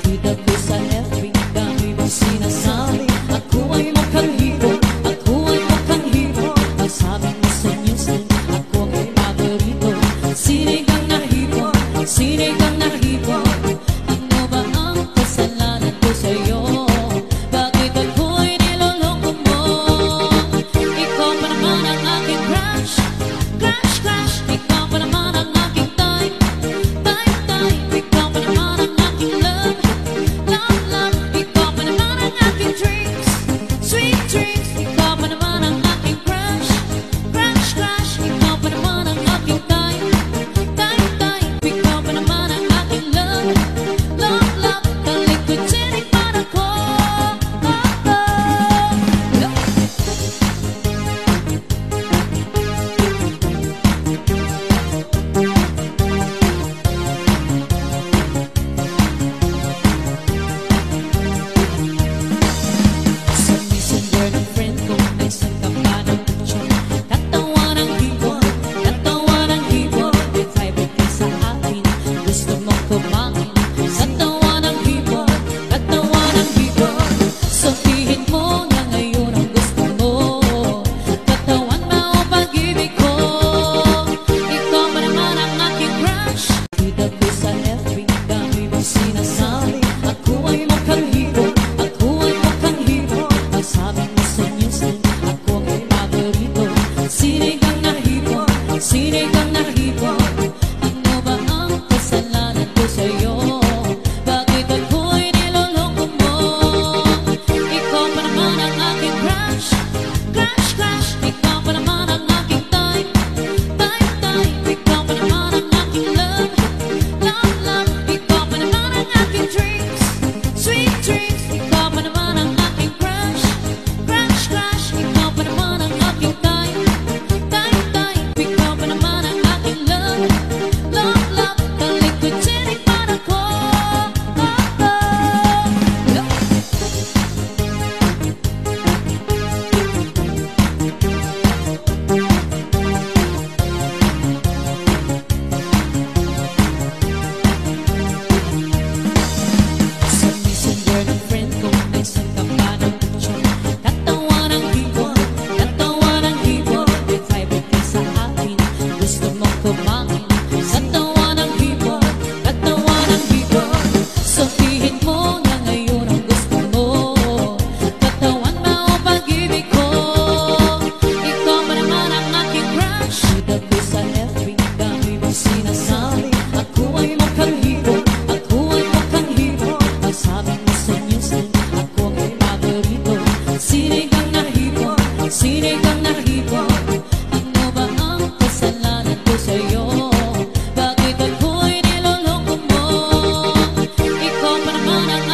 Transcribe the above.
Kita ko sa FB, dami mong sinasabi. Ako ay mukhang hero, ako ay mukhang hero. Pagsabi mo sa news, ako ay paborito. Sinigang na hero, sinigang na hero. Ano ba ang kasalanan ko sa'yo? Bakit ako'y niloloko mo? Ikaw pa naman ang aking crush, crush, crush. Ikaw pa naman ang aking time, time, time. Ikaw pa naman ang aking love, love, love. Ikaw pa naman ang aking dreams, sweet dreams. Ikaw pa naman ang aking crush, crush, crush. Ikaw pa naman ang aking time, time, time. Ikaw pa naman ang aking love, love, love. Talikod sinig para ko, oh, oh. Sa messenger ng friend ko, nagsan ka pa ng picture. Katawa ng hibo, katawa ng hibo. May private ka sa akin, gusto mong kumain. Katawa ng hibo, katawa ng hibo. Sabihin mo na ngayon ang gusto mo. Katawan ba o pag-ibig ko? Ikaw ba naman ang aking crush? Kita ko sa FB, dami mong sinasabi. Ako ay mukhang hero, ako ay mukhang hero. Pagsabi mo sa news, ako ay paborito. Sinigang na hero, sinigang na hero. Ano ba ang kasalanan ko sa'yo? Bakit ako'y niloloko mo? Ikaw pa naman ang aking crush, crush, crush. Ikaw pa naman ang aking time, time, time. Ikaw pa naman ang aking love, love, love. Ikaw pa naman ang aking dreams, sweet dreams. Ikaw pa naman ang aking crush, crush, crush. Ikaw pa naman ang aking time, time, time. Ikaw pa naman ang aking love, love, love. Talikod sinig para ko, oh, oh. Sa messenger ng friend ko, nagsan ka pa ng picture. Katawa ng hibo, katawa ng hibo. May private ka sa akin, gusto mong kumain. Katawa ng hibo, katawa ng hibo. Sabihin mo na ngayon ang gusto mo. Katawan ba o pag-ibig ko? Ikaw ba naman ang aking crush? Kita ko sa FB, dami mong sinasabi. Ako ay mukhang hero, ako ay mukhang hero. Pagsabi mo sa news, ako ay paborito. Sinigang na hero, sinigang na hero. Ano ba ang kasalanan ko sa'yo? Bakit ako'y niloloko mo? Ikaw pa naman ang